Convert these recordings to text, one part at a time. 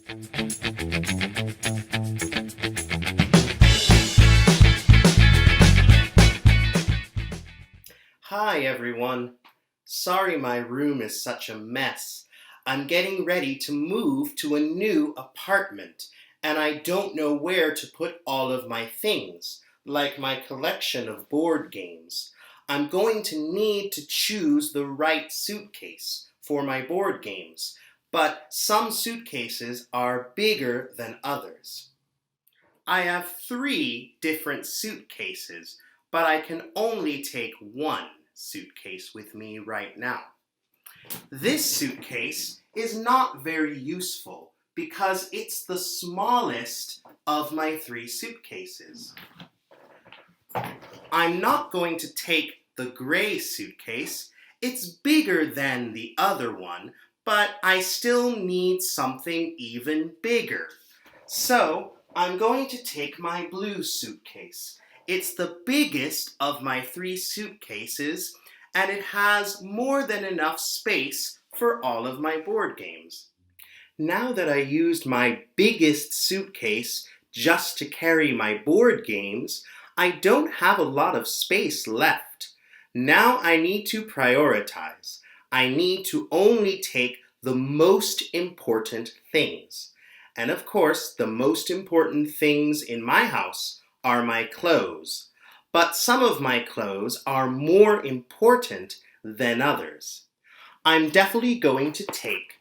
Hi everyone. Sorry my room is such a mess. I'm getting ready to move to a new apartment and I don't know where to put all of my things, like my collection of board games. I'm going to need to choose the right suitcase for my board games, but some suitcases are bigger than others. I have 3 different suitcases, but I can only take one suitcase with me right now. This suitcase is not very useful because it's the smallest of my 3 suitcases. I'm not going to take the gray suitcase. It's bigger than the other one, but I still need something even bigger. So I'm going to take my blue suitcase. It's the biggest of my 3 suitcases, and it has more than enough space for all of my board games. Now that I used my biggest suitcase just to carry my board games, I don't have a lot of space left. Now I need to prioritize. I need to only take the most important things. And of course, the most important things in my house are my clothes. But some of my clothes are more important than others. I'm definitely going to take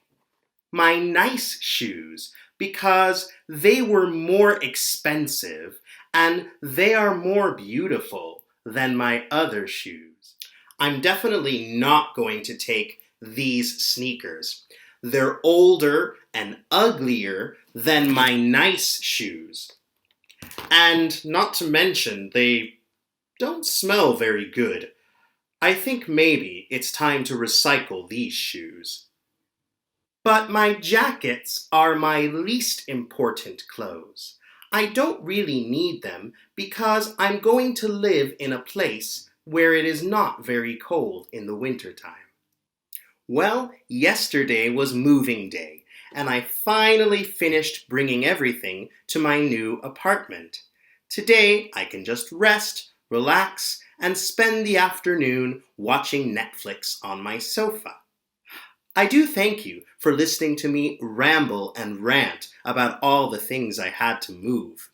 my nice shoes because they were more expensive and they are more beautiful than my other shoes. I'm definitely not going to take these sneakers. They're older and uglier than my nice shoes. And not to mention, they don't smell very good. I think maybe it's time to recycle these shoes. But my jackets are my least important clothes. I don't really need them because I'm going to live in a place where it is not very cold in the wintertime. Well, yesterday was moving day, and I finally finished bringing everything to my new apartment. Today, I can just rest, relax, and spend the afternoon watching Netflix on my sofa. I do thank you for listening to me ramble and rant about all the things I had to move.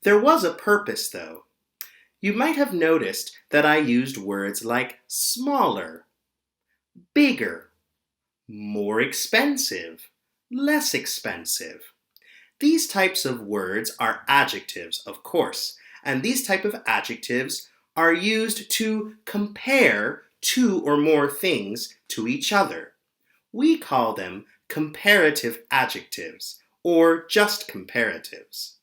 There was a purpose, though. You might have noticed that I used words like smaller, bigger, more expensive, less expensive. These types of words are adjectives, of course, and these type of adjectives are used to compare 2 or more things to each other. We call them comparative adjectives, or just comparatives.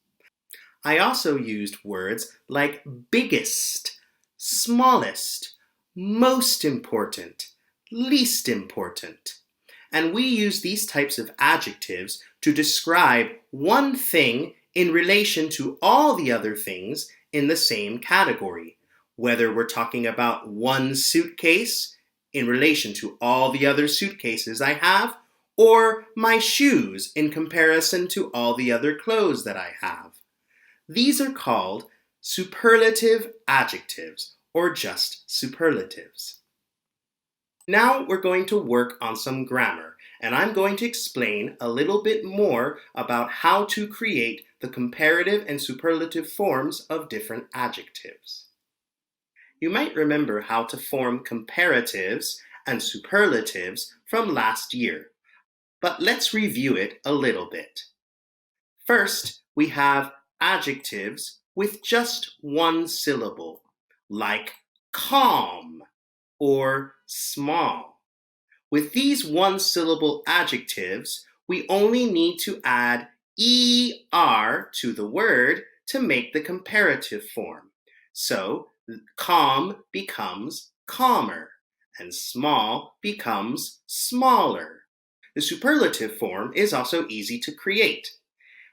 I also used words like biggest, smallest, most important, least important. And we use these types of adjectives to describe one thing in relation to all the other things in the same category. Whether we're talking about one suitcase in relation to all the other suitcases I have, or my shoes in comparison to all the other clothes that I have. These are called superlative adjectives, or just superlatives. Now we're going to work on some grammar, and I'm going to explain a little bit more about how to create the comparative and superlative forms of different adjectives. You might remember how to form comparatives and superlatives from last year, but let's review it a little bit. First, we have adjectives with just one syllable, like calm or small. With these one-syllable adjectives, we only need to add er to the word to make the comparative form. So, calm becomes calmer, and small becomes smaller. The superlative form is also easy to create.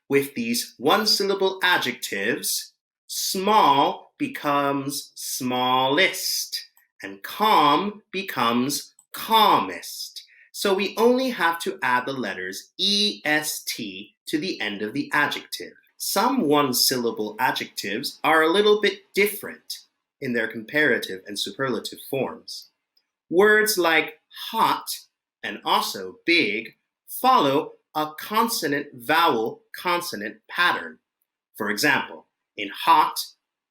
With these one-syllable adjectives, small becomes smallest, and calm becomes calmest. So we only have to add the letters est to the end of the adjective. Some one-syllable adjectives are a little bit different in their comparative and superlative forms. Words like hot and also big follow a consonant-vowel-consonant pattern. For example, in hot,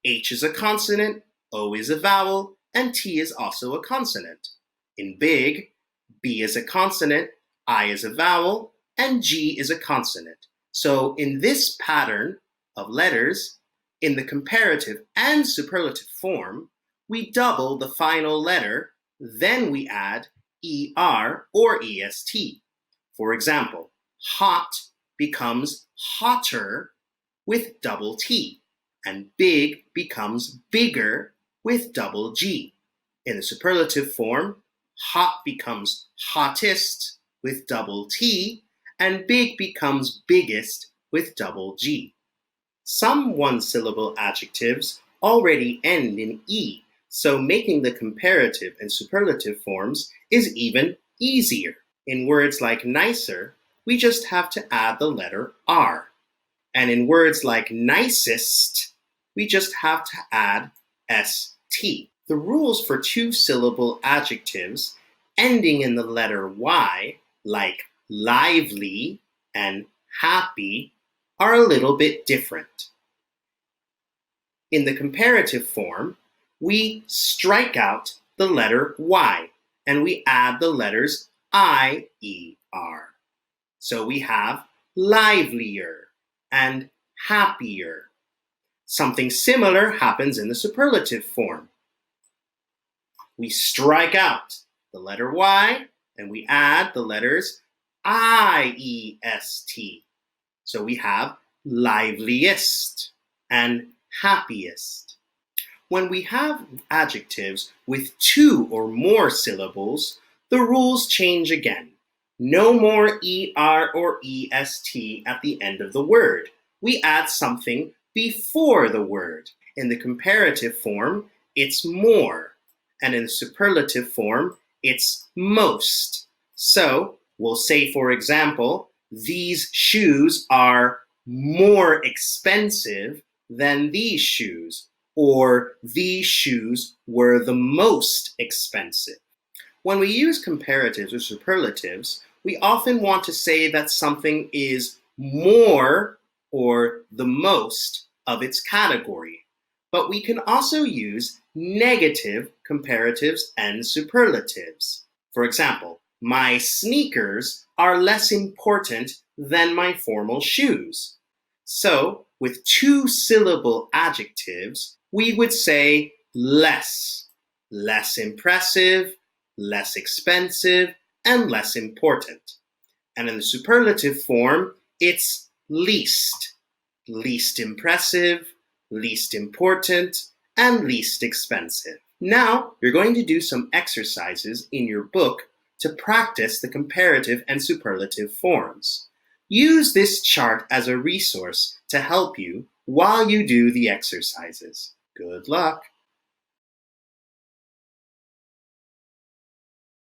H is a consonant, O is a vowel, and T is also a consonant. In big, B is a consonant, I is a vowel, and G is a consonant. So in this pattern of letters, in the comparative and superlative form, we double the final letter, then we add ER or EST. For example, hot becomes hotter with double T, and big becomes bigger with double G. In the superlative form, hot becomes hottest with double T, and big becomes biggest with double G. Some one-syllable adjectives already end in E, so making the comparative and superlative forms is even easier. In words like nicer, we just have to add the letter R. And in words like nicest, we just have to add ST. The rules for two-syllable adjectives ending in the letter Y, like lively and happy, are a little bit different. In the comparative form, we strike out the letter Y and we add the letters IER. So we have livelier and happier. Something similar happens in the superlative form. We strike out the letter Y and we add the letters IEST. So we have liveliest and happiest. When we have adjectives with two or more syllables, the rules change again. No more ER or EST at the end of the word. We add something before the word. In the comparative form, it's more. And in the superlative form, it's most. So we'll say, for example, these shoes are more expensive than these shoes, or these shoes were the most expensive. When we use comparatives or superlatives, we often want to say that something is more or the most of its category. But we can also use negative comparatives and superlatives. For example, my sneakers are less important than my formal shoes. So, with two-syllable adjectives, we would say less, less impressive, less expensive, and less important. And in the superlative form, it's least, least impressive, least important, and least expensive. Now, you're going to do some exercises in your book to practice the comparative and superlative forms. Use this chart as a resource to help you while you do the exercises. Good luck!